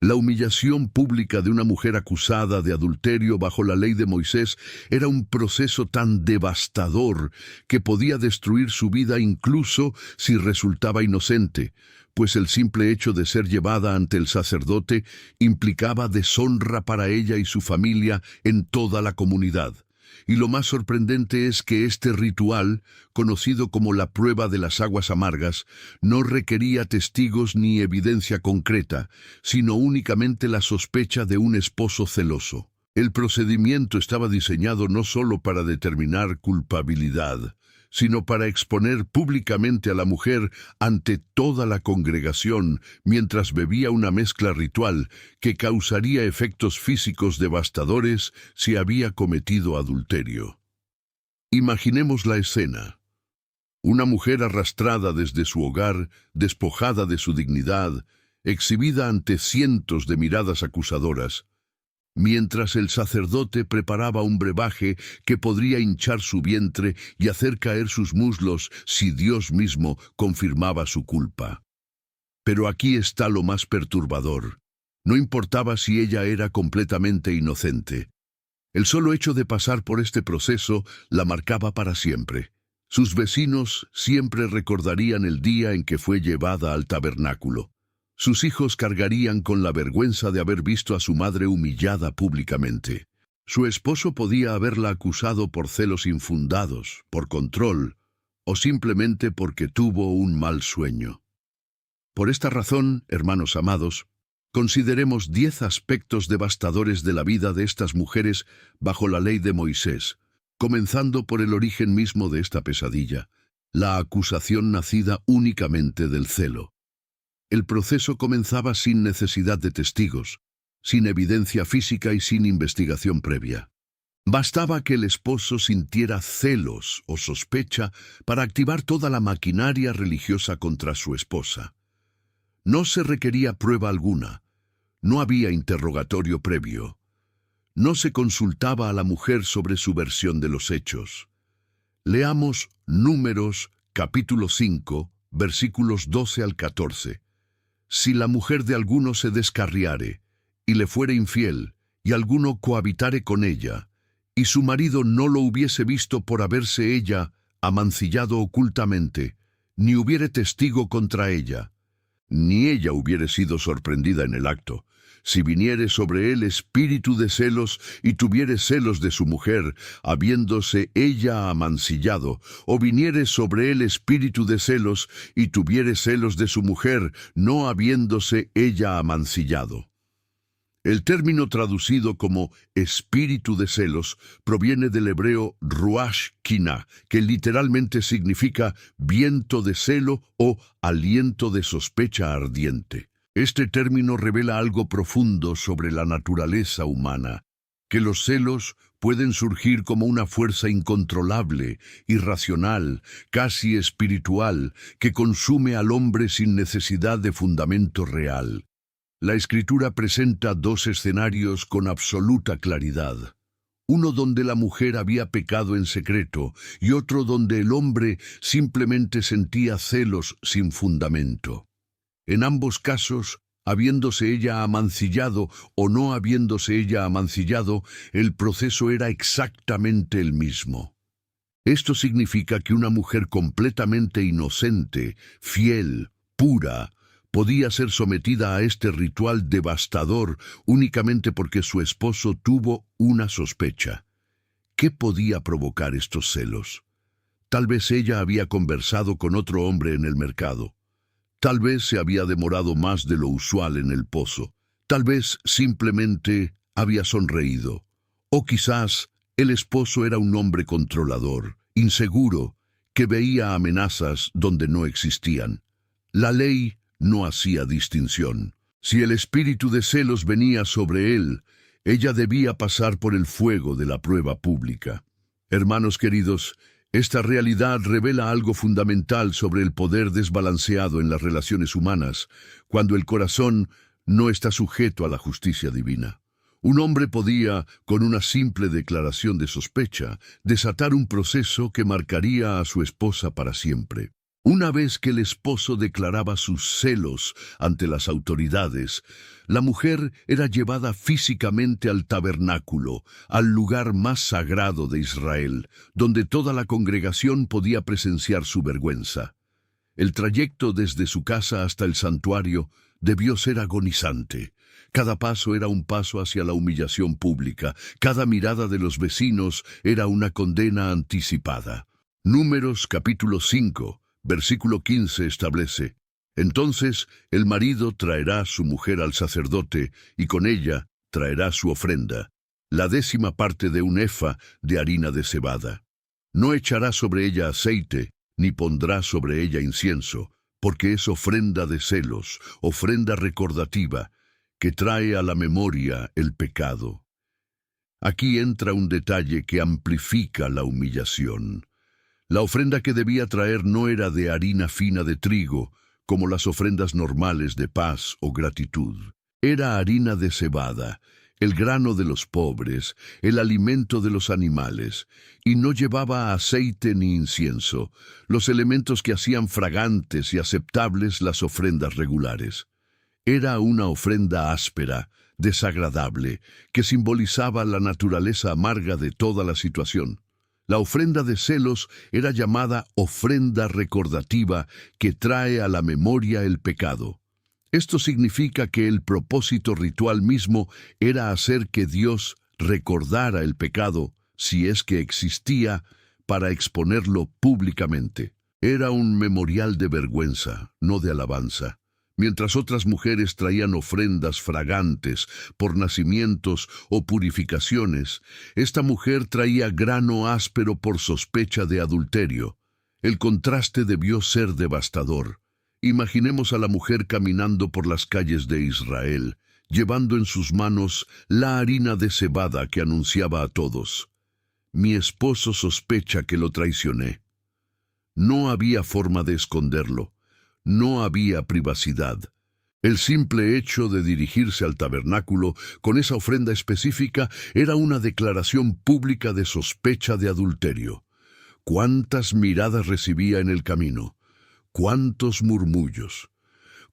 La humillación pública de una mujer acusada de adulterio bajo la ley de Moisés era un proceso tan devastador que podía destruir su vida incluso si resultaba inocente, pues el simple hecho de ser llevada ante el sacerdote implicaba deshonra para ella y su familia en toda la comunidad. Y lo más sorprendente es que este ritual, conocido como la prueba de las aguas amargas, no requería testigos ni evidencia concreta, sino únicamente la sospecha de un esposo celoso. El procedimiento estaba diseñado no solo para determinar culpabilidad, sino para exponer públicamente a la mujer ante toda la congregación mientras bebía una mezcla ritual que causaría efectos físicos devastadores si había cometido adulterio. Imaginemos la escena. Una mujer arrastrada desde su hogar, despojada de su dignidad, exhibida ante cientos de miradas acusadoras, mientras el sacerdote preparaba un brebaje que podría hinchar su vientre y hacer caer sus muslos si Dios mismo confirmaba su culpa. Pero aquí está lo más perturbador. No importaba si ella era completamente inocente. El solo hecho de pasar por este proceso la marcaba para siempre. Sus vecinos siempre recordarían el día en que fue llevada al tabernáculo. Sus hijos cargarían con la vergüenza de haber visto a su madre humillada públicamente. Su esposo podía haberla acusado por celos infundados, por control, o simplemente porque tuvo un mal sueño. Por esta razón, hermanos amados, consideremos 10 aspectos devastadores de la vida de estas mujeres bajo la ley de Moisés, comenzando por el origen mismo de esta pesadilla, la acusación nacida únicamente del celo. El proceso comenzaba sin necesidad de testigos, sin evidencia física y sin investigación previa. Bastaba que el esposo sintiera celos o sospecha para activar toda la maquinaria religiosa contra su esposa. No se requería prueba alguna, no había interrogatorio previo, no se consultaba a la mujer sobre su versión de los hechos. Leamos Números, capítulo 5, versículos 12 al 14. Si la mujer de alguno se descarriare, y le fuere infiel, y alguno cohabitare con ella, y su marido no lo hubiese visto por haberse ella amancillado ocultamente, ni hubiere testigo contra ella, ni ella hubiere sido sorprendida en el acto, si viniere sobre él espíritu de celos y tuviere celos de su mujer, habiéndose ella amancillado, o viniere sobre él espíritu de celos y tuviere celos de su mujer, no habiéndose ella amancillado. El término traducido como espíritu de celos proviene del hebreo ruach kina, que literalmente significa viento de celo o aliento de sospecha ardiente. Este término revela algo profundo sobre la naturaleza humana, que los celos pueden surgir como una fuerza incontrolable, irracional, casi espiritual, que consume al hombre sin necesidad de fundamento real. La Escritura presenta 2 escenarios con absoluta claridad. Uno donde la mujer había pecado en secreto y otro donde el hombre simplemente sentía celos sin fundamento. En ambos casos, habiéndose ella amancillado o no habiéndose ella amancillado, el proceso era exactamente el mismo. Esto significa que una mujer completamente inocente, fiel, pura, podía ser sometida a este ritual devastador únicamente porque su esposo tuvo una sospecha. ¿Qué podía provocar estos celos? Tal vez ella había conversado con otro hombre en el mercado. Tal vez se había demorado más de lo usual en el pozo. Tal vez simplemente había sonreído. O quizás el esposo era un hombre controlador, inseguro, que veía amenazas donde no existían. La ley no hacía distinción. Si el espíritu de celos venía sobre él, ella debía pasar por el fuego de la prueba pública. Hermanos queridos, esta realidad revela algo fundamental sobre el poder desbalanceado en las relaciones humanas, cuando el corazón no está sujeto a la justicia divina. Un hombre podía, con una simple declaración de sospecha, desatar un proceso que marcaría a su esposa para siempre. Una vez que el esposo declaraba sus celos ante las autoridades, la mujer era llevada físicamente al tabernáculo, al lugar más sagrado de Israel, donde toda la congregación podía presenciar su vergüenza. El trayecto desde su casa hasta el santuario debió ser agonizante. Cada paso era un paso hacia la humillación pública. Cada mirada de los vecinos era una condena anticipada. Números capítulo 5, versículo 15 establece: Entonces el marido traerá a su mujer al sacerdote, y con ella traerá su ofrenda, la 10ª parte de un efa de harina de cebada. No echará sobre ella aceite, ni pondrá sobre ella incienso, porque es ofrenda de celos, ofrenda recordativa, que trae a la memoria el pecado. Aquí entra un detalle que amplifica la humillación. La ofrenda que debía traer no era de harina fina de trigo, como las ofrendas normales de paz o gratitud. Era harina de cebada, el grano de los pobres, el alimento de los animales, y no llevaba aceite ni incienso, los elementos que hacían fragantes y aceptables las ofrendas regulares. Era una ofrenda áspera, desagradable, que simbolizaba la naturaleza amarga de toda la situación. La ofrenda de celos era llamada ofrenda recordativa, que trae a la memoria el pecado. Esto significa que el propósito ritual mismo era hacer que Dios recordara el pecado, si es que existía, para exponerlo públicamente. Era un memorial de vergüenza, no de alabanza. Mientras otras mujeres traían ofrendas fragantes por nacimientos o purificaciones, esta mujer traía grano áspero por sospecha de adulterio. El contraste debió ser devastador. Imaginemos a la mujer caminando por las calles de Israel, llevando en sus manos la harina de cebada que anunciaba a todos: mi esposo sospecha que lo traicioné. No había forma de esconderlo. No había privacidad. El simple hecho de dirigirse al tabernáculo con esa ofrenda específica era una declaración pública de sospecha de adulterio. ¿Cuántas miradas recibía en el camino? ¿Cuántos murmullos?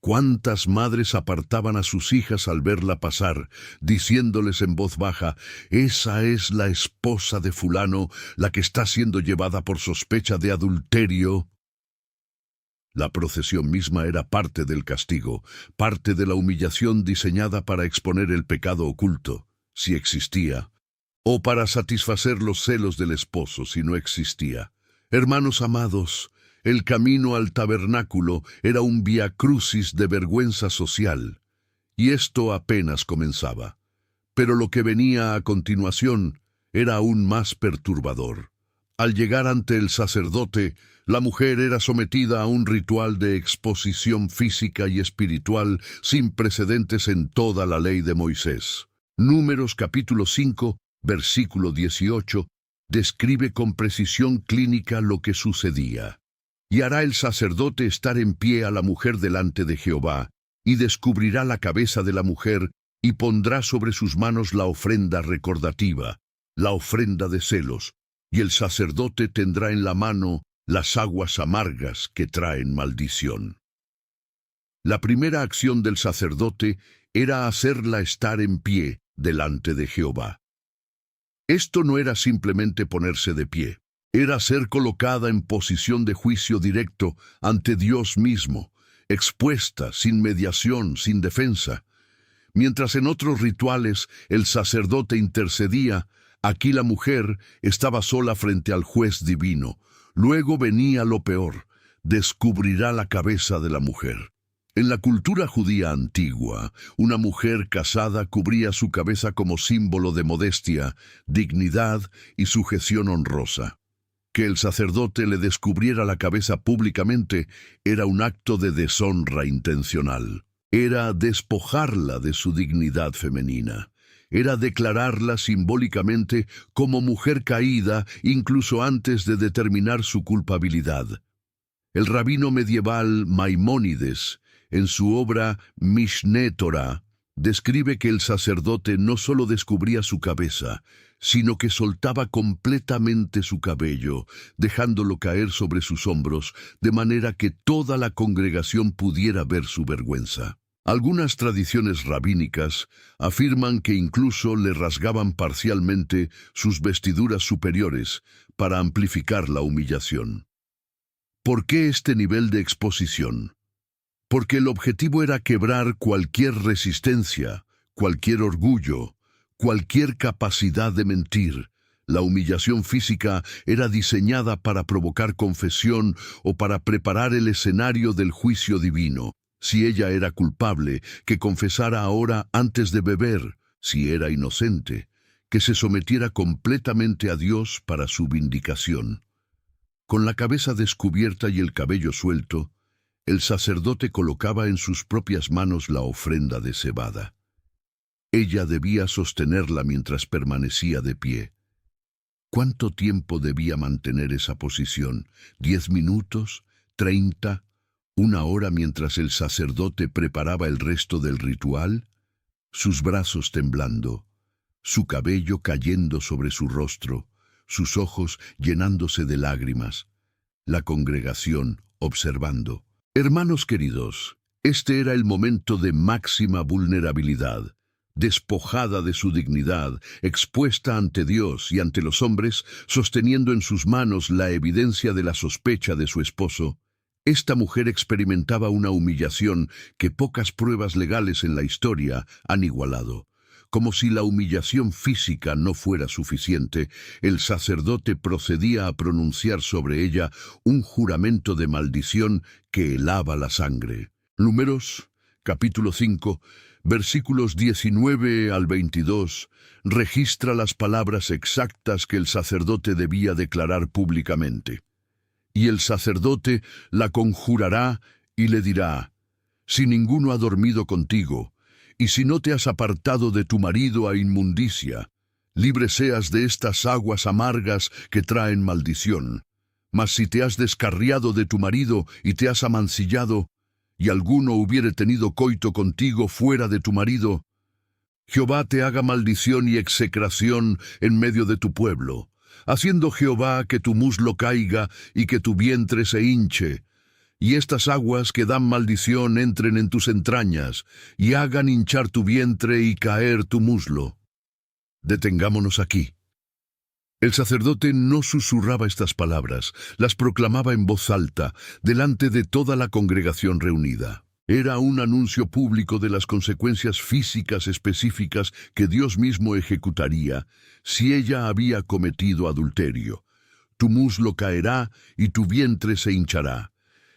¿Cuántas madres apartaban a sus hijas al verla pasar, diciéndoles en voz baja: esa es la esposa de fulano, la que está siendo llevada por sospecha de adulterio? La procesión misma era parte del castigo, parte de la humillación diseñada para exponer el pecado oculto, si existía, o para satisfacer los celos del esposo, si no existía. Hermanos amados, el camino al tabernáculo era un vía crucis de vergüenza social, y esto apenas comenzaba. Pero lo que venía a continuación era aún más perturbador. Al llegar ante el sacerdote, la mujer era sometida a un ritual de exposición física y espiritual sin precedentes en toda la ley de Moisés. Números capítulo 5, versículo 18, describe con precisión clínica lo que sucedía. Y hará el sacerdote estar en pie a la mujer delante de Jehová, y descubrirá la cabeza de la mujer, y pondrá sobre sus manos la ofrenda recordativa, la ofrenda de celos, y el sacerdote tendrá en la mano las aguas amargas que traen maldición. La primera acción del sacerdote era hacerla estar en pie delante de Jehová. Esto no era simplemente ponerse de pie, era ser colocada en posición de juicio directo ante Dios mismo, expuesta, sin mediación, sin defensa. Mientras en otros rituales el sacerdote intercedía, aquí la mujer estaba sola frente al juez divino. Luego venía lo peor: descubrirá la cabeza de la mujer. En la cultura judía antigua, una mujer casada cubría su cabeza como símbolo de modestia, dignidad y sujeción honrosa. Que el sacerdote le descubriera la cabeza públicamente era un acto de deshonra intencional. Era despojarla de su dignidad femenina. Era declararla simbólicamente como mujer caída incluso antes de determinar su culpabilidad. El rabino medieval Maimónides, en su obra Mishneh Torah, Describe que el sacerdote no solo descubría su cabeza, sino que soltaba completamente su cabello, dejándolo caer sobre sus hombros, de manera que toda la congregación pudiera ver su vergüenza. Algunas tradiciones rabínicas afirman que incluso le rasgaban parcialmente sus vestiduras superiores para amplificar la humillación. ¿Por qué este nivel de exposición? Porque el objetivo era quebrar cualquier resistencia, cualquier orgullo, cualquier capacidad de mentir. La humillación física era diseñada para provocar confesión o para preparar el escenario del juicio divino. Si ella era culpable, que confesara ahora antes de beber; si era inocente, que se sometiera completamente a Dios para su vindicación. Con la cabeza descubierta y el cabello suelto, el sacerdote colocaba en sus propias manos la ofrenda de cebada. Ella debía sostenerla mientras permanecía de pie. ¿Cuánto tiempo debía mantener esa posición? ¿10 minutos? ¿30? ¿1 hora mientras el sacerdote preparaba el resto del ritual? Sus brazos temblando, su cabello cayendo sobre su rostro, sus ojos llenándose de lágrimas, la congregación observando. Hermanos queridos, este era el momento de máxima vulnerabilidad. Despojada de su dignidad, expuesta ante Dios y ante los hombres, sosteniendo en sus manos la evidencia de la sospecha de su esposo, esta mujer experimentaba una humillación que pocas pruebas legales en la historia han igualado. Como si la humillación física no fuera suficiente, el sacerdote procedía a pronunciar sobre ella un juramento de maldición que helaba la sangre. Números, capítulo 5, versículos 19 al 22, registra las palabras exactas que el sacerdote debía declarar públicamente. Y el sacerdote la conjurará y le dirá: si ninguno ha dormido contigo, y si no te has apartado de tu marido a inmundicia, libre seas de estas aguas amargas que traen maldición. Mas si te has descarriado de tu marido y te has amancillado, y alguno hubiere tenido coito contigo fuera de tu marido, Jehová te haga maldición y execración en medio de tu pueblo, haciendo Jehová que tu muslo caiga y que tu vientre se hinche, y estas aguas que dan maldición entren en tus entrañas, y hagan hinchar tu vientre y caer tu muslo. Detengámonos aquí. El sacerdote no susurraba estas palabras, las proclamaba en voz alta, delante de toda la congregación reunida. Era un anuncio público de las consecuencias físicas específicas que Dios mismo ejecutaría si ella había cometido adulterio. Tu muslo caerá y tu vientre se hinchará.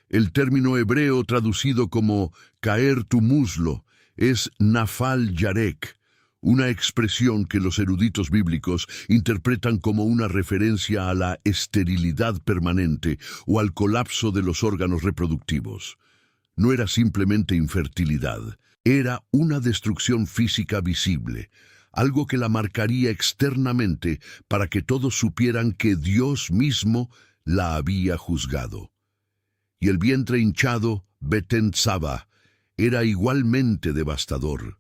El término hebreo traducido como caer tu muslo es nafal yarek, una expresión que los eruditos bíblicos interpretan como una referencia a la esterilidad permanente o al colapso de los órganos reproductivos. No era simplemente infertilidad, era una destrucción física visible, algo que la marcaría externamente para que todos supieran que Dios mismo la había juzgado. Y el vientre hinchado, Beten Tzava, era igualmente devastador.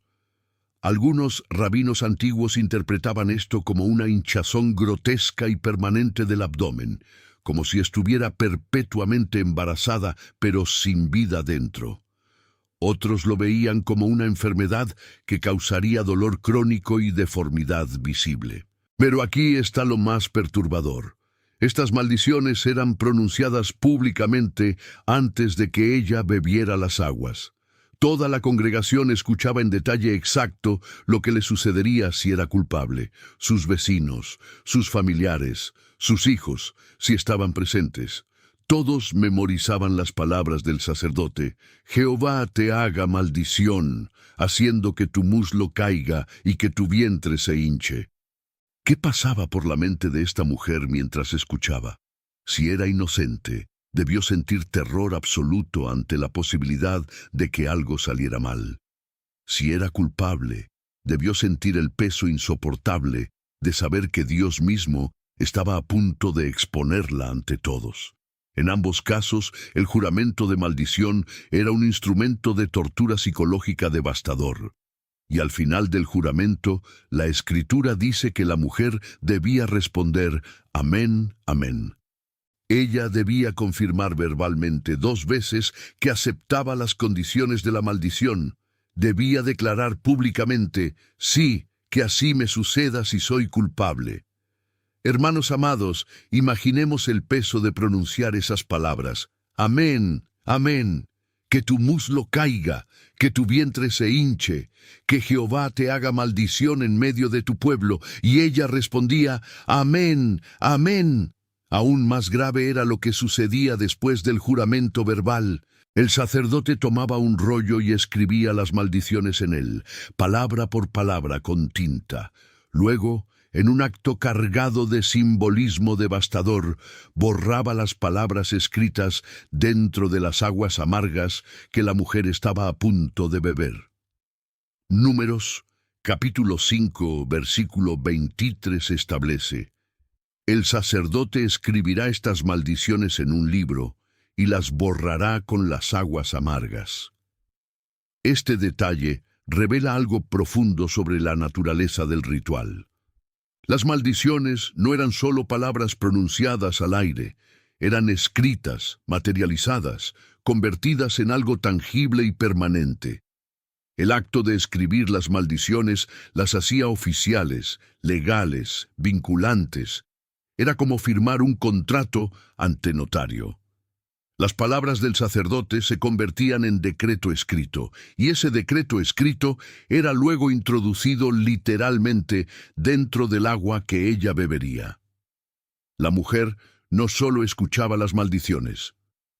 Algunos rabinos antiguos interpretaban esto como una hinchazón grotesca y permanente del abdomen, como si estuviera perpetuamente embarazada, pero sin vida dentro. Otros lo veían como una enfermedad que causaría dolor crónico y deformidad visible. Pero aquí está lo más perturbador. Estas maldiciones eran pronunciadas públicamente antes de que ella bebiera las aguas. Toda la congregación escuchaba en detalle exacto lo que le sucedería si era culpable, sus vecinos, sus familiares, sus hijos, si estaban presentes. Todos memorizaban las palabras del sacerdote: Jehová te haga maldición, haciendo que tu muslo caiga y que tu vientre se hinche. ¿Qué pasaba por la mente de esta mujer mientras escuchaba? Si era inocente, debió sentir terror absoluto ante la posibilidad de que algo saliera mal. Si era culpable, debió sentir el peso insoportable de saber que Dios mismo estaba a punto de exponerla ante todos. En ambos casos, el juramento de maldición era un instrumento de tortura psicológica devastador. Y al final del juramento, la Escritura dice que la mujer debía responder, amén, amén. Ella debía confirmar verbalmente 2 veces que aceptaba las condiciones de la maldición. Debía declarar públicamente, sí, que así me suceda si soy culpable. Hermanos amados, imaginemos el peso de pronunciar esas palabras. Amén, amén. Que tu muslo caiga, que tu vientre se hinche, que Jehová te haga maldición en medio de tu pueblo. Y ella respondía, amén, amén. Aún más grave era lo que sucedía después del juramento verbal. El sacerdote tomaba un rollo y escribía las maldiciones en él, palabra por palabra con tinta. Luego, en un acto cargado de simbolismo devastador, borraba las palabras escritas dentro de las aguas amargas que la mujer estaba a punto de beber. Números, capítulo 5, versículo 23 establece: el sacerdote escribirá estas maldiciones en un libro y las borrará con las aguas amargas. Este detalle revela algo profundo sobre la naturaleza del ritual. Las maldiciones no eran solo palabras pronunciadas al aire, eran escritas, materializadas, convertidas en algo tangible y permanente. El acto de escribir las maldiciones las hacía oficiales, legales, vinculantes. Era como firmar un contrato ante notario. Las palabras del sacerdote se convertían en decreto escrito, y ese decreto escrito era luego introducido literalmente dentro del agua que ella bebería. La mujer no solo escuchaba las maldiciones,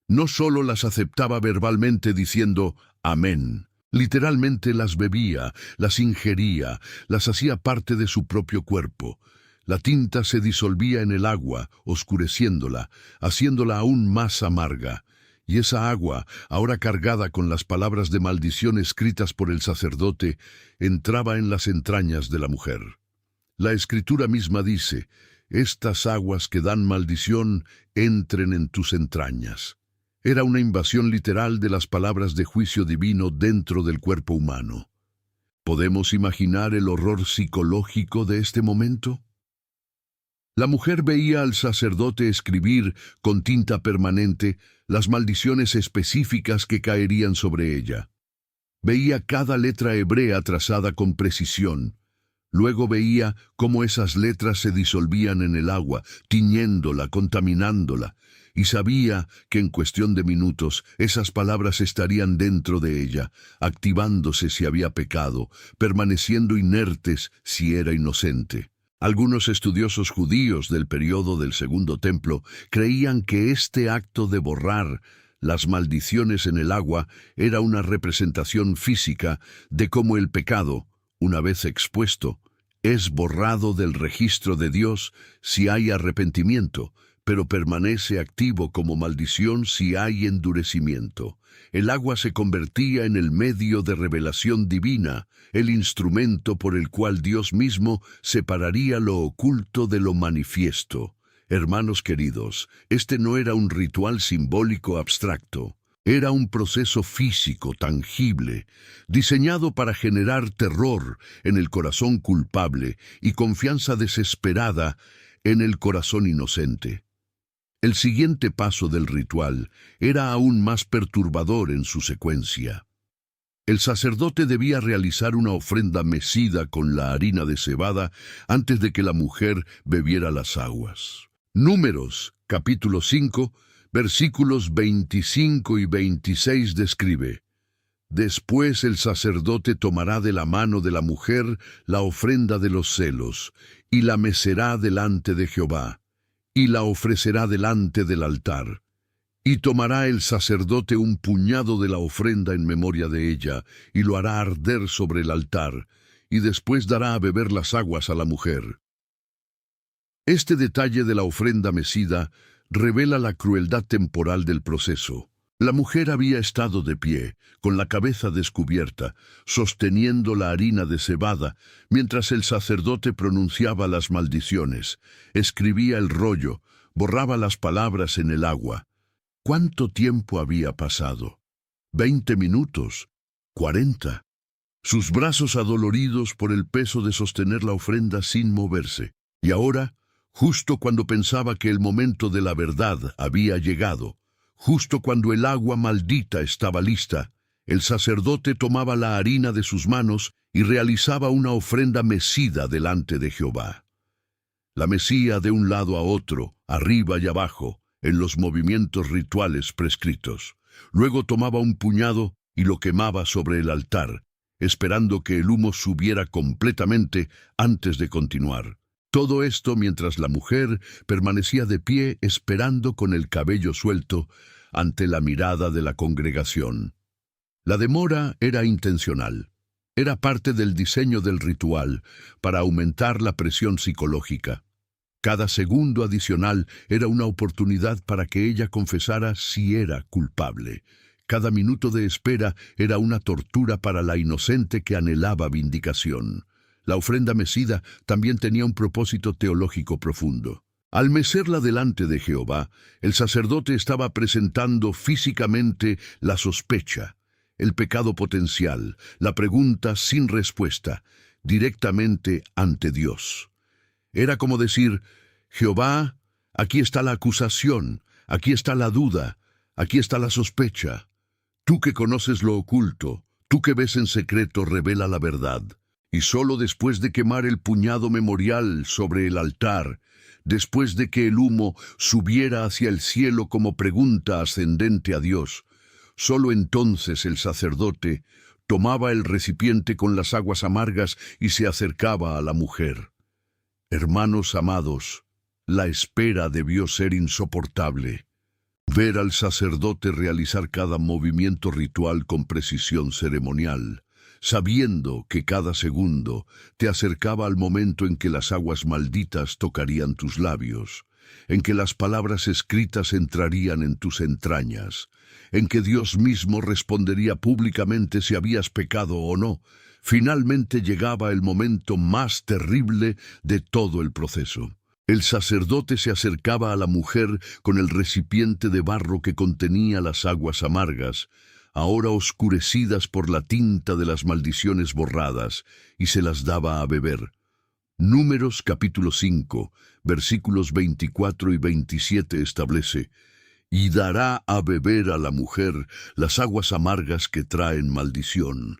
no solo las aceptaba verbalmente diciendo amén, literalmente las bebía, las ingería, las hacía parte de su propio cuerpo. La tinta se disolvía en el agua, oscureciéndola, haciéndola aún más amarga. Y esa agua, ahora cargada con las palabras de maldición escritas por el sacerdote, entraba en las entrañas de la mujer. La Escritura misma dice, estas aguas que dan maldición entren en tus entrañas. Era una invasión literal de las palabras de juicio divino dentro del cuerpo humano. ¿Podemos imaginar el horror psicológico de este momento? La mujer veía al sacerdote escribir con tinta permanente las maldiciones específicas que caerían sobre ella. Veía cada letra hebrea trazada con precisión. Luego veía cómo esas letras se disolvían en el agua, tiñéndola, contaminándola, y sabía que en cuestión de minutos esas palabras estarían dentro de ella, activándose si había pecado, permaneciendo inertes si era inocente. Algunos estudiosos judíos del periodo del Segundo Templo creían que este acto de borrar las maldiciones en el agua era una representación física de cómo el pecado, una vez expuesto, es borrado del registro de Dios si hay arrepentimiento, pero permanece activo como maldición si hay endurecimiento. El agua se convertía en el medio de revelación divina, el instrumento por el cual Dios mismo separaría lo oculto de lo manifiesto. Hermanos queridos, este no era un ritual simbólico abstracto. Era un proceso físico, tangible, diseñado para generar terror en el corazón culpable y confianza desesperada en el corazón inocente. El siguiente paso del ritual era aún más perturbador en su secuencia. El sacerdote debía realizar una ofrenda mecida con la harina de cebada antes de que la mujer bebiera las aguas. Números, capítulo 5, versículos 25 y 26 describe: después el sacerdote tomará de la mano de la mujer la ofrenda de los celos, y la mecerá delante de Jehová, y la ofrecerá delante del altar. Y tomará el sacerdote un puñado de la ofrenda en memoria de ella, y lo hará arder sobre el altar, y después dará a beber las aguas a la mujer. Este detalle de la ofrenda mecida revela la crueldad temporal del proceso. La mujer había estado de pie, con la cabeza descubierta, sosteniendo la harina de cebada, mientras el sacerdote pronunciaba las maldiciones, escribía el rollo, borraba las palabras en el agua. ¿Cuánto tiempo había pasado? ¿20 minutos? ¿40? sus brazos adoloridos por el peso de sostener la ofrenda sin moverse. Y ahora, justo cuando pensaba que el momento de la verdad había llegado, justo cuando el agua maldita estaba lista, el sacerdote tomaba la harina de sus manos y realizaba una ofrenda mecida delante de Jehová. La mecía de un lado a otro, arriba y abajo, en los movimientos rituales prescritos. Luego tomaba un puñado y lo quemaba sobre el altar, esperando que el humo subiera completamente antes de continuar. Todo esto mientras la mujer permanecía de pie esperando con el cabello suelto ante la mirada de la congregación. La demora era intencional. Era parte del diseño del ritual para aumentar la presión psicológica. Cada segundo adicional era una oportunidad para que ella confesara si era culpable. Cada minuto de espera era una tortura para la inocente que anhelaba vindicación. La ofrenda mecida también tenía un propósito teológico profundo. Al mecerla delante de Jehová, el sacerdote estaba presentando físicamente la sospecha, el pecado potencial, la pregunta sin respuesta, directamente ante Dios. Era como decir: Jehová, aquí está la acusación, aquí está la duda, aquí está la sospecha. Tú que conoces lo oculto, tú que ves en secreto, revela la verdad. Y solo después de quemar el puñado memorial sobre el altar, después de que el humo subiera hacia el cielo como pregunta ascendente a Dios, solo entonces el sacerdote tomaba el recipiente con las aguas amargas y se acercaba a la mujer. Hermanos amados, la espera debió ser insoportable. Ver al sacerdote realizar cada movimiento ritual con precisión ceremonial, sabiendo que cada segundo te acercaba al momento en que las aguas malditas tocarían tus labios, en que las palabras escritas entrarían en tus entrañas, en que Dios mismo respondería públicamente si habías pecado o no. Finalmente llegaba el momento más terrible de todo el proceso. El sacerdote se acercaba a la mujer con el recipiente de barro que contenía las aguas amargas, ahora oscurecidas por la tinta de las maldiciones borradas, y se las daba a beber. Números capítulo 5, versículos 24 y 27 establece: y dará a beber a la mujer las aguas amargas que traen maldición.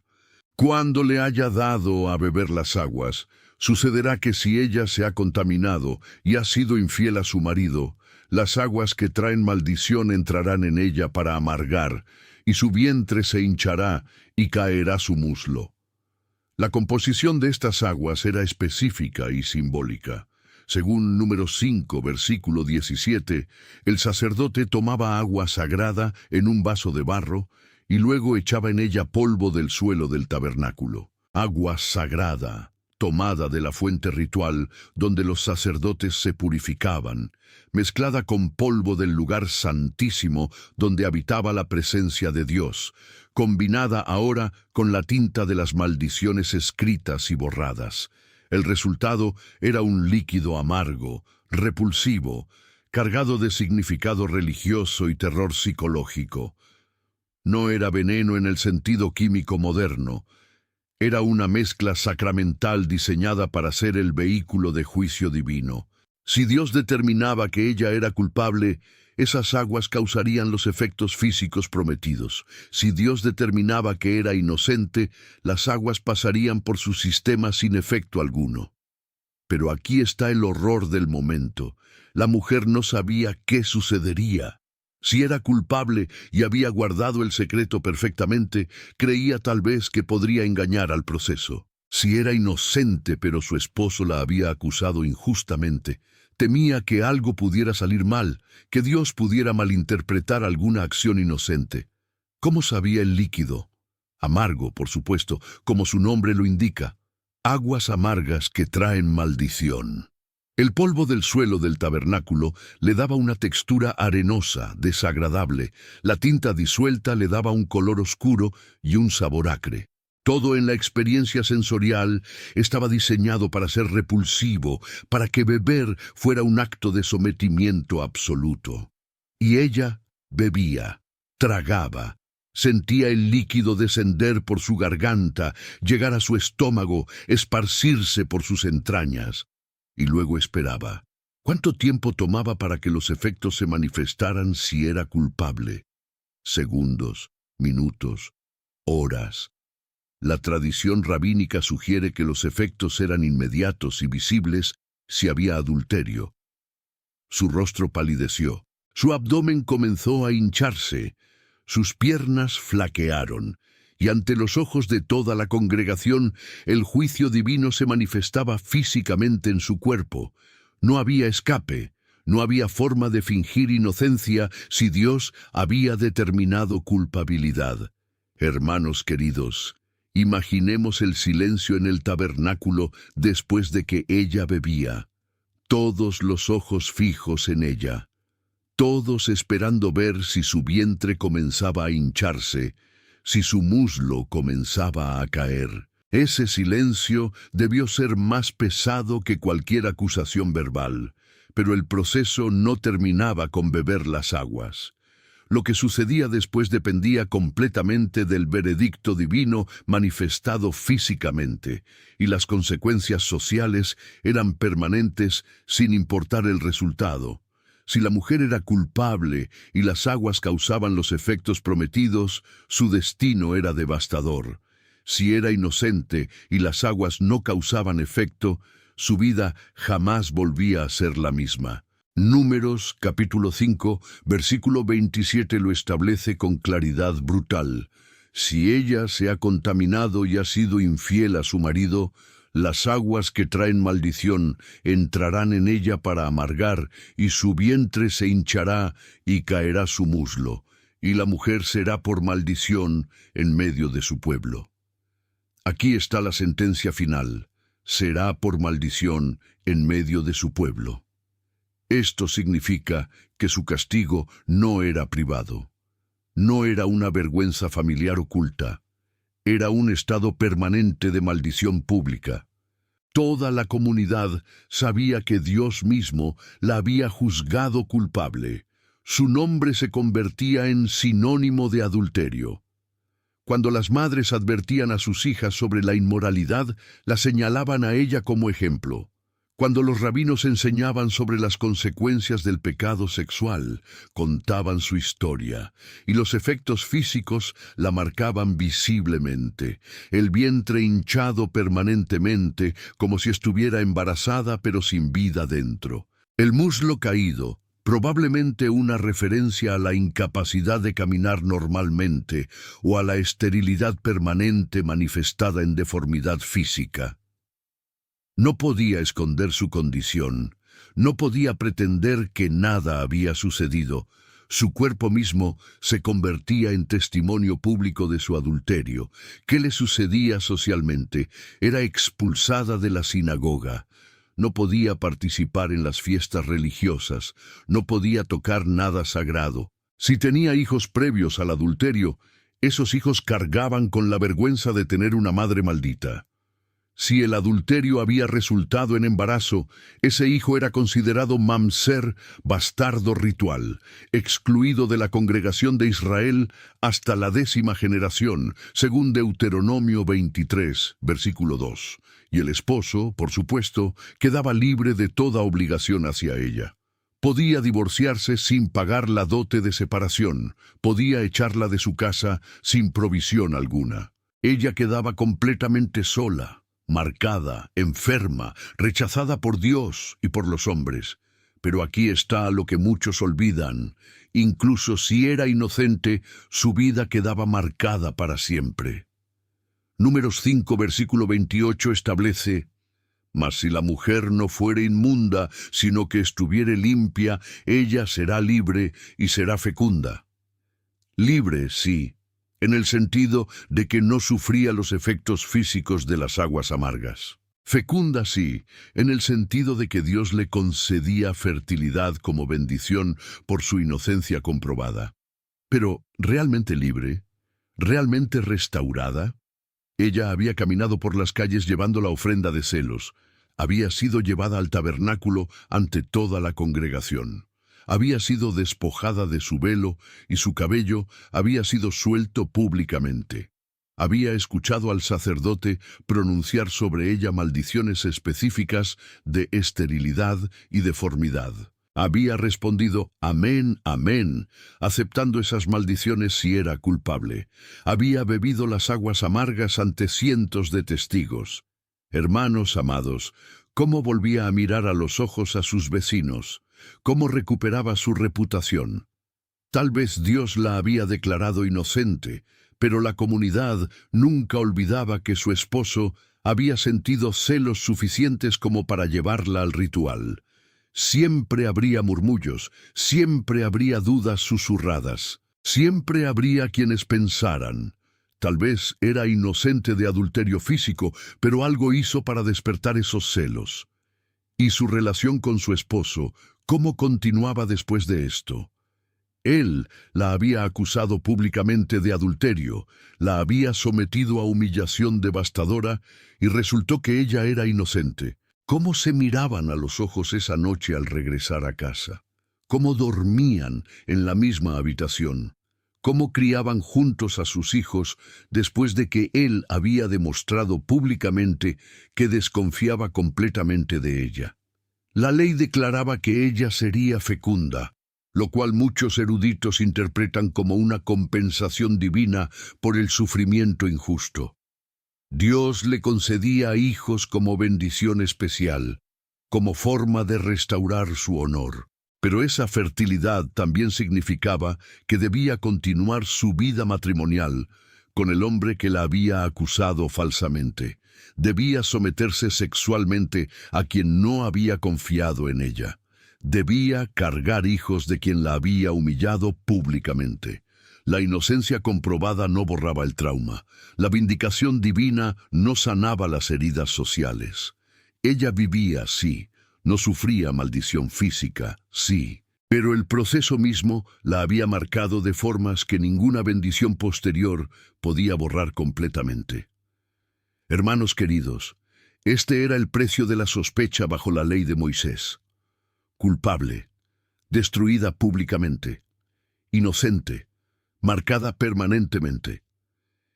Cuando le haya dado a beber las aguas, sucederá que si ella se ha contaminado y ha sido infiel a su marido, las aguas que traen maldición entrarán en ella para amargar, y su vientre se hinchará y caerá su muslo. La composición de estas aguas era específica y simbólica. Según Números 5, versículo 17, el sacerdote tomaba agua sagrada en un vaso de barro y luego echaba en ella polvo del suelo del tabernáculo. Agua sagrada, tomada de la fuente ritual donde los sacerdotes se purificaban, mezclada con polvo del lugar santísimo donde habitaba la presencia de Dios, combinada ahora con la tinta de las maldiciones escritas y borradas. El resultado era un líquido amargo, repulsivo, cargado de significado religioso y terror psicológico. No era veneno en el sentido químico moderno. Era una mezcla sacramental diseñada para ser el vehículo de juicio divino. Si Dios determinaba que ella era culpable, esas aguas causarían los efectos físicos prometidos. Si Dios determinaba que era inocente, las aguas pasarían por su sistema sin efecto alguno. Pero aquí está el horror del momento. La mujer no sabía qué sucedería. Si era culpable y había guardado el secreto perfectamente, creía tal vez que podría engañar al proceso. Si era inocente pero su esposo la había acusado injustamente, temía que algo pudiera salir mal, que Dios pudiera malinterpretar alguna acción inocente. ¿Cómo sabía el líquido? Amargo, por supuesto, como su nombre lo indica. Aguas amargas que traen maldición. El polvo del suelo del tabernáculo le daba una textura arenosa, desagradable. La tinta disuelta le daba un color oscuro y un sabor acre. Todo en la experiencia sensorial estaba diseñado para ser repulsivo, para que beber fuera un acto de sometimiento absoluto. Y ella bebía, tragaba, Sentía el líquido descender por su garganta, llegar a su estómago, esparcirse por sus entrañas. Y luego esperaba. ¿Cuánto tiempo tomaba para que los efectos se manifestaran si era culpable? Segundos, minutos, horas. La tradición rabínica sugiere que los efectos eran inmediatos y visibles si había adulterio. Su rostro palideció. Su abdomen comenzó a hincharse. Sus piernas flaquearon. Y ante los ojos de toda la congregación, el juicio divino se manifestaba físicamente en su cuerpo. No había escape. No había forma de fingir inocencia si Dios había determinado culpabilidad. Hermanos queridos, imaginemos el silencio en el tabernáculo después de que ella bebía. Todos los ojos fijos en ella. Todos esperando ver si su vientre comenzaba a hincharse, si su muslo comenzaba a caer. Ese silencio debió ser más pesado que cualquier acusación verbal, pero el proceso no terminaba con beber las aguas. Lo que sucedía después dependía completamente del veredicto divino manifestado físicamente, y las consecuencias sociales eran permanentes sin importar el resultado. Si la mujer era culpable y las aguas causaban los efectos prometidos, su destino era devastador. Si era inocente y las aguas no causaban efecto, su vida jamás volvía a ser la misma. Números, capítulo 5, versículo 27 lo establece con claridad brutal. Si ella se ha contaminado y ha sido infiel a su marido, las aguas que traen maldición entrarán en ella para amargar, y su vientre se hinchará y caerá su muslo, y la mujer será por maldición en medio de su pueblo. Aquí está la sentencia final. Será por maldición en medio de su pueblo. Esto significa que su castigo no era privado. No era una vergüenza familiar oculta. Era un estado permanente de maldición pública. Toda la comunidad sabía que Dios mismo la había juzgado culpable. Su nombre se convertía en sinónimo de adulterio. Cuando las madres advertían a sus hijas sobre la inmoralidad, la señalaban a ella como ejemplo. Cuando los rabinos enseñaban sobre las consecuencias del pecado sexual, contaban su historia, y los efectos físicos la marcaban visiblemente. El vientre hinchado permanentemente, como si estuviera embarazada pero sin vida dentro. El muslo caído, probablemente una referencia a la incapacidad de caminar normalmente o a la esterilidad permanente manifestada en deformidad física. No podía esconder su condición, no podía pretender que nada había sucedido. Su cuerpo mismo se convertía en testimonio público de su adulterio. ¿Qué le sucedía socialmente? Era expulsada de la sinagoga. No podía participar en las fiestas religiosas, no podía tocar nada sagrado. Si tenía hijos previos al adulterio, esos hijos cargaban con la vergüenza de tener una madre maldita. Si el adulterio había resultado en embarazo, ese hijo era considerado mamzer, bastardo ritual, excluido de la congregación de Israel hasta la 10ª generación, según Deuteronomio 23, versículo 2. Y el esposo, por supuesto, quedaba libre de toda obligación hacia ella. Podía divorciarse sin pagar la dote de separación, podía echarla de su casa sin provisión alguna. Ella quedaba completamente sola, marcada, enferma, rechazada por Dios y por los hombres. Pero aquí está lo que muchos olvidan. Incluso si era inocente, su vida quedaba marcada para siempre. Números 5, versículo 28 establece: Mas si la mujer no fuere inmunda, sino que estuviere limpia, ella será libre y será fecunda. Libre, sí, en el sentido de que no sufría los efectos físicos de las aguas amargas. Fecunda, sí, en el sentido de que Dios le concedía fertilidad como bendición por su inocencia comprobada. Pero, ¿realmente libre? ¿Realmente restaurada? Ella había caminado por las calles llevando la ofrenda de celos. Había sido llevada al tabernáculo ante toda la congregación. había sido despojada de su velo y su cabello había sido suelto públicamente. Había escuchado al sacerdote pronunciar sobre ella maldiciones específicas de esterilidad y deformidad. Había respondido «Amén, amén», aceptando esas maldiciones si era culpable. Había bebido las aguas amargas ante cientos de testigos. Hermanos amados, ¿cómo volvía a mirar a los ojos a sus vecinos? ¿Cómo recuperaba su reputación? Tal vez Dios la había declarado inocente, pero la comunidad nunca olvidaba que su esposo había sentido celos suficientes como para llevarla al ritual. Siempre habría murmullos, siempre habría dudas susurradas, siempre habría quienes pensaran. Tal vez era inocente de adulterio físico, pero algo hizo para despertar esos celos. ¿Y su relación con su esposo, cómo continuaba después de esto? Él la había acusado públicamente de adulterio, la había sometido a humillación devastadora y resultó que ella era inocente. ¿Cómo se miraban a los ojos esa noche al regresar a casa? ¿Cómo dormían en la misma habitación? ¿Cómo criaban juntos a sus hijos después de que él había demostrado públicamente que desconfiaba completamente de ella? La ley declaraba que ella sería fecunda, lo cual muchos eruditos interpretan como una compensación divina por el sufrimiento injusto. Dios le concedía hijos como bendición especial, como forma de restaurar su honor. Pero esa fertilidad también significaba que debía continuar su vida matrimonial con el hombre que la había acusado falsamente. Debía someterse sexualmente a quien no había confiado en ella. Debía cargar hijos de quien la había humillado públicamente. La inocencia comprobada no borraba el trauma. La vindicación divina no sanaba las heridas sociales. Ella vivía, sí, no sufría maldición física, sí, pero el proceso mismo la había marcado de formas que ninguna bendición posterior podía borrar completamente. Hermanos queridos, este era el precio de la sospecha bajo la ley de Moisés. Culpable, destruida públicamente, inocente, marcada permanentemente.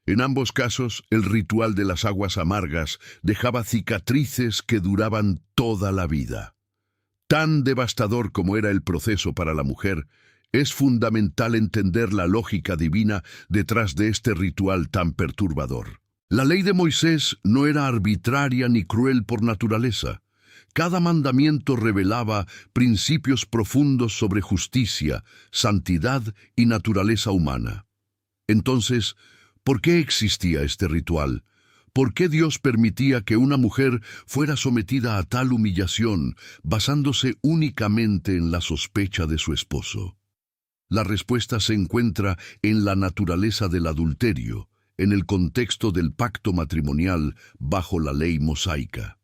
En ambos casos, el ritual de las aguas amargas dejaba cicatrices que duraban toda la vida. Tan devastador como era el proceso para la mujer, es fundamental entender la lógica divina detrás de este ritual tan perturbador. La ley de Moisés no era arbitraria ni cruel por naturaleza. Cada mandamiento revelaba principios profundos sobre justicia, santidad y naturaleza humana. Entonces, ¿por qué existía este ritual? ¿Por qué Dios permitía que una mujer fuera sometida a tal humillación, basándose únicamente en la sospecha de su esposo? La respuesta se encuentra en la naturaleza del adulterio, en el contexto del pacto matrimonial bajo la ley mosaica.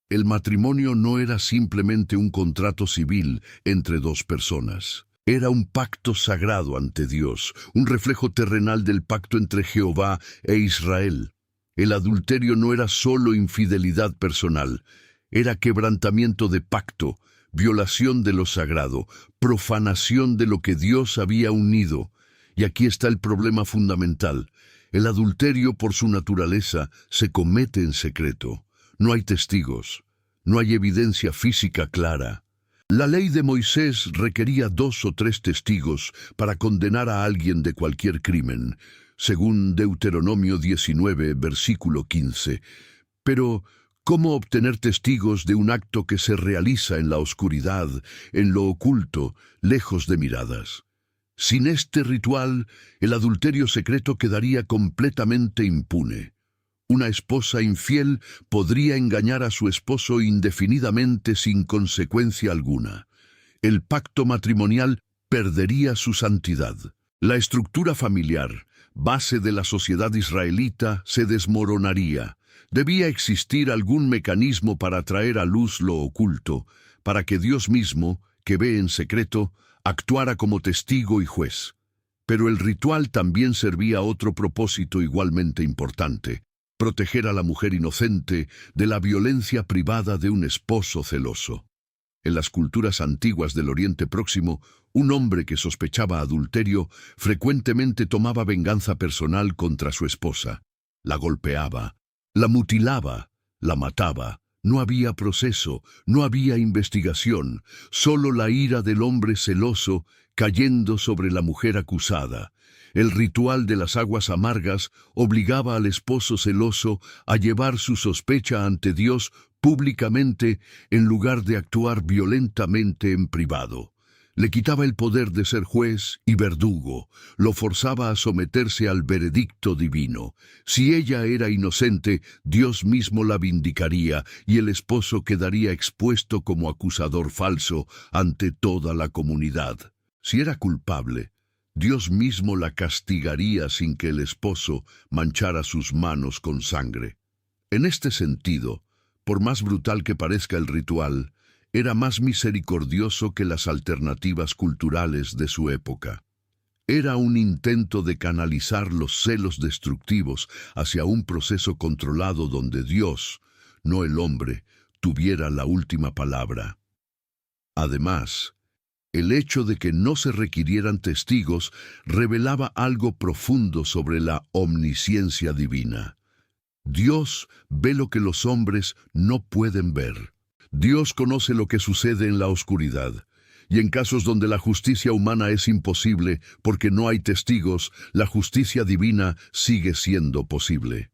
El matrimonio no era simplemente un contrato civil entre dos personas. Era un pacto sagrado ante Dios, un reflejo terrenal del pacto entre Jehová e Israel. El adulterio no era solo infidelidad personal, era quebrantamiento de pacto, violación de lo sagrado, profanación de lo que Dios había unido. Y aquí está el problema fundamental. El adulterio, por su naturaleza, se comete en secreto. No hay testigos, no hay evidencia física clara. La ley de Moisés requería 2 o 3 testigos para condenar a alguien de cualquier crimen, según Deuteronomio 19, versículo 15. Pero, ¿cómo obtener testigos de un acto que se realiza en la oscuridad, en lo oculto, lejos de miradas? Sin este ritual, el adulterio secreto quedaría completamente impune. Una esposa infiel podría engañar a su esposo indefinidamente sin consecuencia alguna. El pacto matrimonial perdería su santidad. La estructura familiar, base de la sociedad israelita, se desmoronaría. Debía existir algún mecanismo para traer a luz lo oculto, para que Dios mismo, que ve en secreto, actuara como testigo y juez. Pero el ritual también servía a otro propósito igualmente importante: proteger a la mujer inocente de la violencia privada de un esposo celoso. En las culturas antiguas del Oriente Próximo, un hombre que sospechaba adulterio frecuentemente tomaba venganza personal contra su esposa. La golpeaba, la mutilaba, la mataba. No había proceso, no había investigación, solo la ira del hombre celoso cayendo sobre la mujer acusada. El ritual de las aguas amargas obligaba al esposo celoso a llevar su sospecha ante Dios públicamente en lugar de actuar violentamente en privado. Le quitaba el poder de ser juez y verdugo, lo forzaba a someterse al veredicto divino. Si ella era inocente, Dios mismo la vindicaría y el esposo quedaría expuesto como acusador falso ante toda la comunidad. Si era culpable, Dios mismo la castigaría sin que el esposo manchara sus manos con sangre. En este sentido, por más brutal que parezca el ritual, era más misericordioso que las alternativas culturales de su época. Era un intento de canalizar los celos destructivos hacia un proceso controlado donde Dios, no el hombre, tuviera la última palabra. Además, el hecho de que no se requirieran testigos revelaba algo profundo sobre la omnisciencia divina. Dios ve lo que los hombres no pueden ver. Dios conoce lo que sucede en la oscuridad, y en casos donde la justicia humana es imposible porque no hay testigos, la justicia divina sigue siendo posible.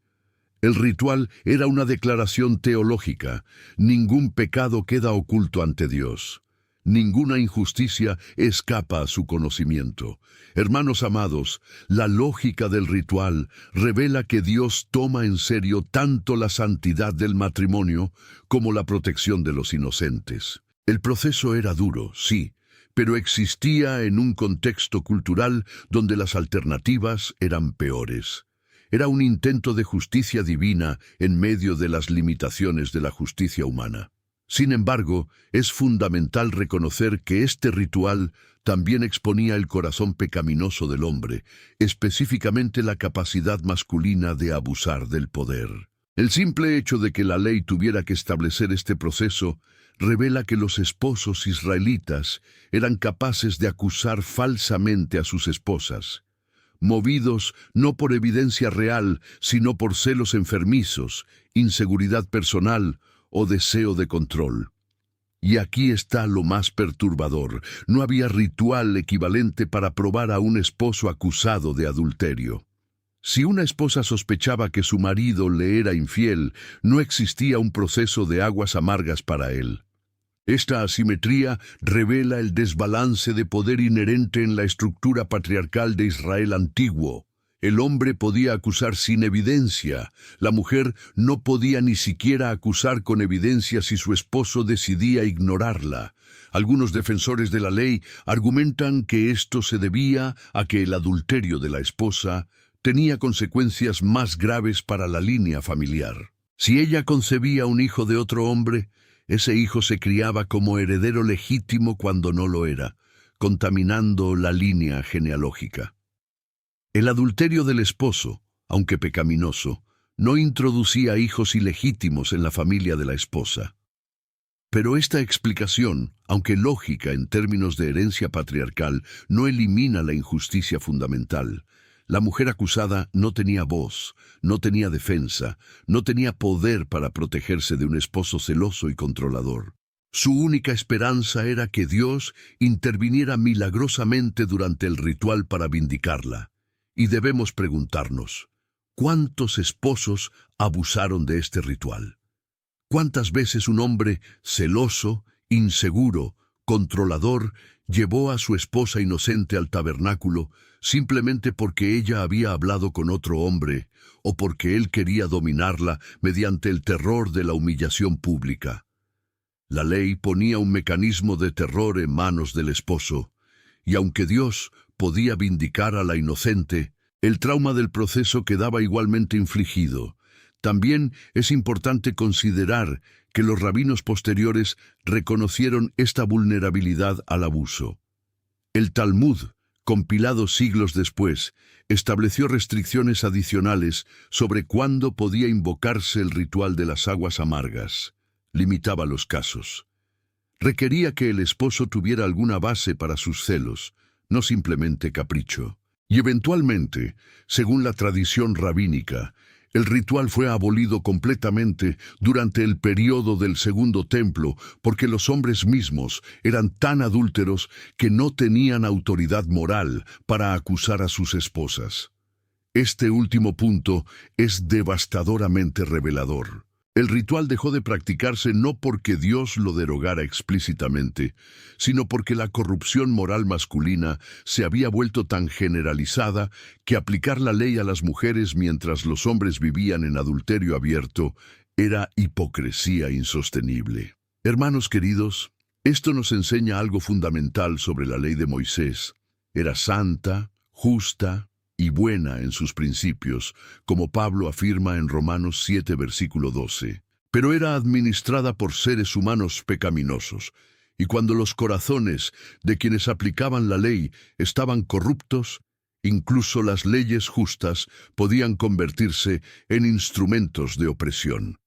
El ritual era una declaración teológica. Ningún pecado queda oculto ante Dios. Ninguna injusticia escapa a su conocimiento. Hermanos amados, la lógica del ritual revela que Dios toma en serio tanto la santidad del matrimonio como la protección de los inocentes. El proceso era duro, sí, pero existía en un contexto cultural donde las alternativas eran peores. Era un intento de justicia divina en medio de las limitaciones de la justicia humana. Sin embargo, es fundamental reconocer que este ritual también exponía el corazón pecaminoso del hombre, específicamente la capacidad masculina de abusar del poder. El simple hecho de que la ley tuviera que establecer este proceso revela que los esposos israelitas eran capaces de acusar falsamente a sus esposas, movidos no por evidencia real, sino por celos enfermizos, inseguridad personal o deseo de control. Y aquí está lo más perturbador. No había ritual equivalente para probar a un esposo acusado de adulterio. Si una esposa sospechaba que su marido le era infiel, no existía un proceso de aguas amargas para él. Esta asimetría revela el desbalance de poder inherente en la estructura patriarcal de Israel antiguo. El hombre podía acusar sin evidencia. La mujer no podía ni siquiera acusar con evidencia si su esposo decidía ignorarla. Algunos defensores de la ley argumentan que esto se debía a que el adulterio de la esposa tenía consecuencias más graves para la línea familiar. Si ella concebía un hijo de otro hombre, ese hijo se criaba como heredero legítimo cuando no lo era, contaminando la línea genealógica. El adulterio del esposo, aunque pecaminoso, no introducía hijos ilegítimos en la familia de la esposa. Pero esta explicación, aunque lógica en términos de herencia patriarcal, no elimina la injusticia fundamental. La mujer acusada no tenía voz, no tenía defensa, no tenía poder para protegerse de un esposo celoso y controlador. Su única esperanza era que Dios interviniera milagrosamente durante el ritual para vindicarla. Y debemos preguntarnos, ¿cuántos esposos abusaron de este ritual? ¿Cuántas veces un hombre celoso, inseguro, controlador, llevó a su esposa inocente al tabernáculo simplemente porque ella había hablado con otro hombre o porque él quería dominarla mediante el terror de la humillación pública? La ley ponía un mecanismo de terror en manos del esposo, y aunque Dios podía vindicar a la inocente, el trauma del proceso quedaba igualmente infligido. También es importante considerar que los rabinos posteriores reconocieron esta vulnerabilidad al abuso. El Talmud, compilado siglos después, estableció restricciones adicionales sobre cuándo podía invocarse el ritual de las aguas amargas. Limitaba los casos. Requería que el esposo tuviera alguna base para sus celos, no simplemente capricho. Y eventualmente, según la tradición rabínica, el ritual fue abolido completamente durante el período del Segundo Templo porque los hombres mismos eran tan adúlteros que no tenían autoridad moral para acusar a sus esposas. Este último punto es devastadoramente revelador. El ritual dejó de practicarse no porque Dios lo derogara explícitamente, sino porque la corrupción moral masculina se había vuelto tan generalizada que aplicar la ley a las mujeres mientras los hombres vivían en adulterio abierto era hipocresía insostenible. Hermanos queridos, esto nos enseña algo fundamental sobre la ley de Moisés. Era santa, justa y buena en sus principios, como Pablo afirma en Romanos 7, versículo 12. Pero era administrada por seres humanos pecaminosos, y cuando los corazones de quienes aplicaban la ley estaban corruptos, incluso las leyes justas podían convertirse en instrumentos de opresión.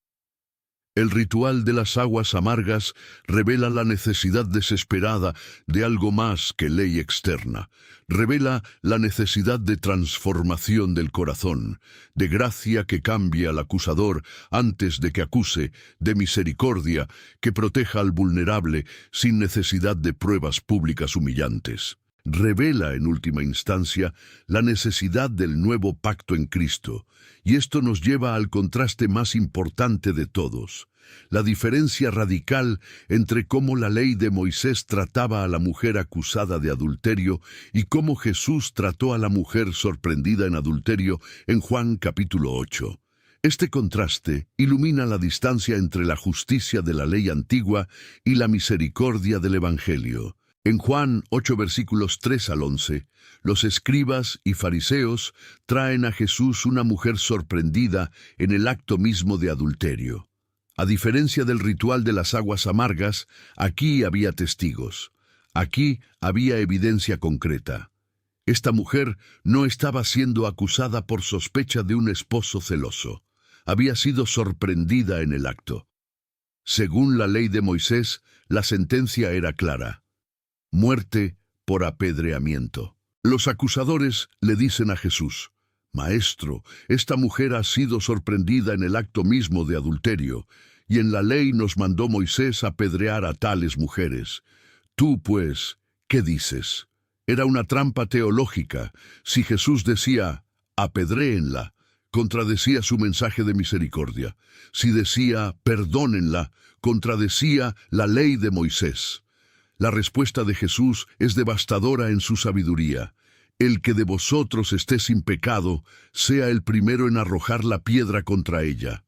El ritual de las aguas amargas revela la necesidad desesperada de algo más que ley externa. Revela la necesidad de transformación del corazón, de gracia que cambie al acusador antes de que acuse, de misericordia que proteja al vulnerable sin necesidad de pruebas públicas humillantes. Revela, en última instancia, la necesidad del nuevo pacto en Cristo, y esto nos lleva al contraste más importante de todos, la diferencia radical entre cómo la ley de Moisés trataba a la mujer acusada de adulterio y cómo Jesús trató a la mujer sorprendida en adulterio en Juan capítulo 8. Este contraste ilumina la distancia entre la justicia de la ley antigua y la misericordia del Evangelio. En Juan 8 versículos 3 al 11, los escribas y fariseos traen a Jesús una mujer sorprendida en el acto mismo de adulterio. A diferencia del ritual de las aguas amargas, aquí había testigos. Aquí había evidencia concreta. Esta mujer no estaba siendo acusada por sospecha de un esposo celoso. Había sido sorprendida en el acto. Según la ley de Moisés, la sentencia era clara: muerte por apedreamiento. Los acusadores le dicen a Jesús: Maestro, esta mujer ha sido sorprendida en el acto mismo de adulterio, y en la ley nos mandó Moisés apedrear a tales mujeres. Tú, pues, ¿qué dices? Era una trampa teológica. Si Jesús decía, apedréenla, contradecía su mensaje de misericordia. Si decía, perdónenla, contradecía la ley de Moisés. La respuesta de Jesús es devastadora en su sabiduría. El que de vosotros esté sin pecado, sea el primero en arrojar la piedra contra ella.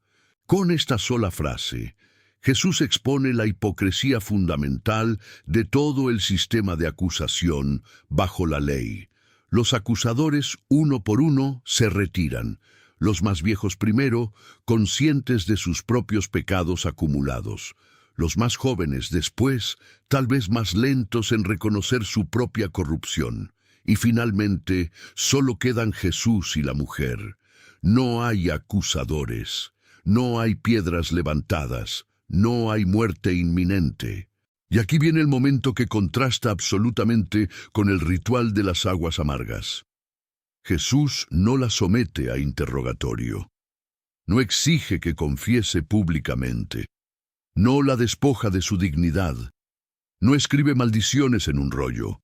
Con esta sola frase, Jesús expone la hipocresía fundamental de todo el sistema de acusación bajo la ley. Los acusadores, uno por uno, se retiran. Los más viejos primero, conscientes de sus propios pecados acumulados. Los más jóvenes después, tal vez más lentos en reconocer su propia corrupción. Y finalmente, solo quedan Jesús y la mujer. No hay acusadores, no hay piedras levantadas, no hay muerte inminente. Y aquí viene el momento que contrasta absolutamente con el ritual de las aguas amargas. Jesús no la somete a interrogatorio. No exige que confiese públicamente. No la despoja de su dignidad. No escribe maldiciones en un rollo.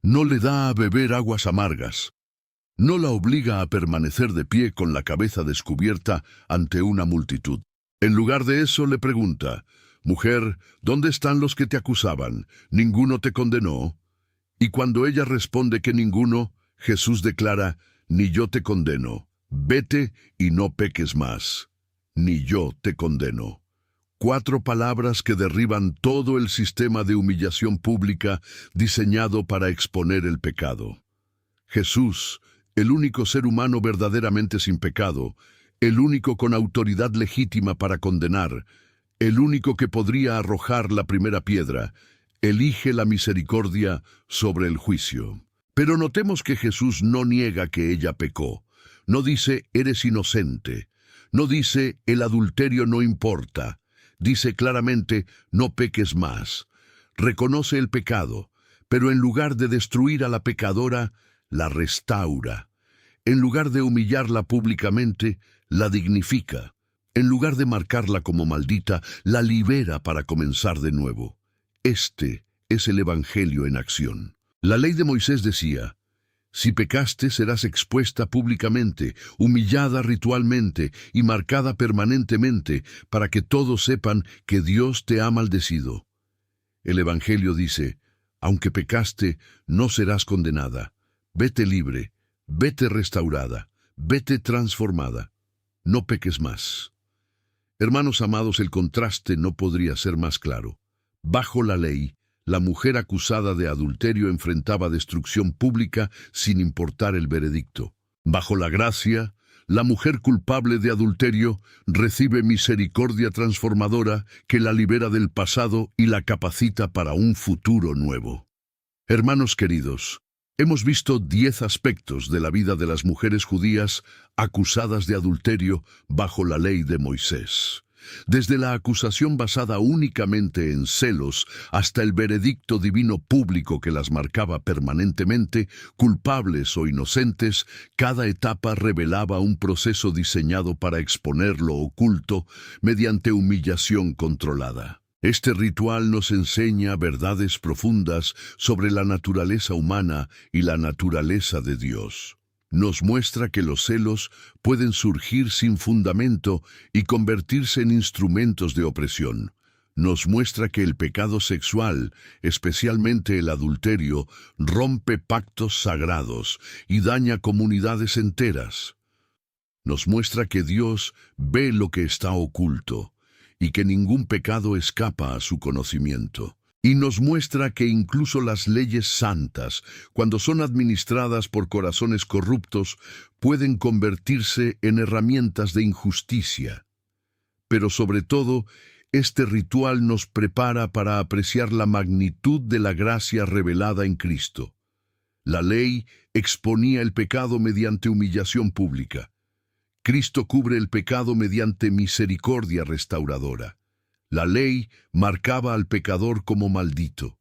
No le da a beber aguas amargas. No la obliga a permanecer de pie con la cabeza descubierta ante una multitud. En lugar de eso le pregunta: Mujer, ¿dónde están los que te acusaban? ¿Ninguno te condenó? Y cuando ella responde que ninguno, Jesús declara: Ni yo te condeno. Vete y no peques más. Ni yo te condeno. 4 palabras que derriban todo el sistema de humillación pública diseñado para exponer el pecado. Jesús, el único ser humano verdaderamente sin pecado, el único con autoridad legítima para condenar, el único que podría arrojar la primera piedra, elige la misericordia sobre el juicio. Pero notemos que Jesús no niega que ella pecó. No dice, eres inocente. No dice, el adulterio no importa. Dice claramente, no peques más. reconoce el pecado, pero en lugar de destruir a la pecadora, la restaura. En lugar de humillarla públicamente, la dignifica. En lugar de marcarla como maldita, la libera para comenzar de nuevo. Este es el Evangelio en acción. La ley de Moisés decía: si pecaste, serás expuesta públicamente, humillada ritualmente y marcada permanentemente para que todos sepan que Dios te ha maldecido. El Evangelio dice: aunque pecaste, no serás condenada. Vete libre, vete restaurada, vete transformada. No peques más. Hermanos amados, el contraste no podría ser más claro. Bajo la ley, la mujer acusada de adulterio enfrentaba destrucción pública sin importar el veredicto. Bajo la gracia, la mujer culpable de adulterio recibe misericordia transformadora que la libera del pasado y la capacita para un futuro nuevo. Hermanos queridos, hemos visto 10 aspectos de la vida de las mujeres judías acusadas de adulterio bajo la ley de Moisés. Desde la acusación basada únicamente en celos hasta el veredicto divino público que las marcaba permanentemente, culpables o inocentes, cada etapa revelaba un proceso diseñado para exponer lo oculto mediante humillación controlada. Este ritual nos enseña verdades profundas sobre la naturaleza humana y la naturaleza de Dios. Nos muestra que los celos pueden surgir sin fundamento y convertirse en instrumentos de opresión. Nos muestra que el pecado sexual, especialmente el adulterio, rompe pactos sagrados y daña comunidades enteras. Nos muestra que Dios ve lo que está oculto y que ningún pecado escapa a su conocimiento. Y nos muestra que incluso las leyes santas, cuando son administradas por corazones corruptos, pueden convertirse en herramientas de injusticia. Pero sobre todo, este ritual nos prepara para apreciar la magnitud de la gracia revelada en Cristo. La ley exponía el pecado mediante humillación pública. Cristo cubre el pecado mediante misericordia restauradora. La ley marcaba al pecador como maldito.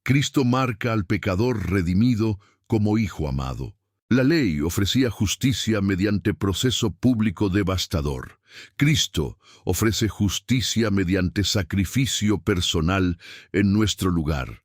Cristo marca al pecador redimido como hijo amado. La ley ofrecía justicia mediante proceso público devastador. Cristo ofrece justicia mediante sacrificio personal en nuestro lugar.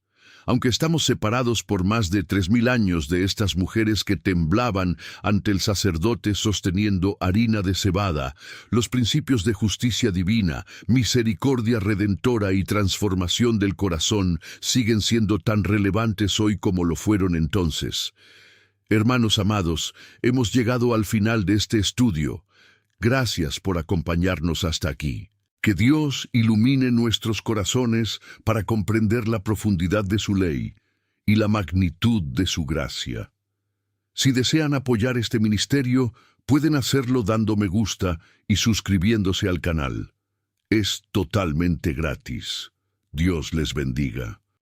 Aunque estamos separados por más de 3000 años de estas mujeres que temblaban ante el sacerdote sosteniendo harina de cebada, los principios de justicia divina, misericordia redentora y transformación del corazón siguen siendo tan relevantes hoy como lo fueron entonces. Hermanos amados, hemos llegado al final de este estudio. Gracias por acompañarnos hasta aquí. Que Dios ilumine nuestros corazones para comprender la profundidad de su ley y la magnitud de su gracia. Si desean apoyar este ministerio, pueden hacerlo dando me gusta y suscribiéndose al canal. Es totalmente gratis. Dios les bendiga.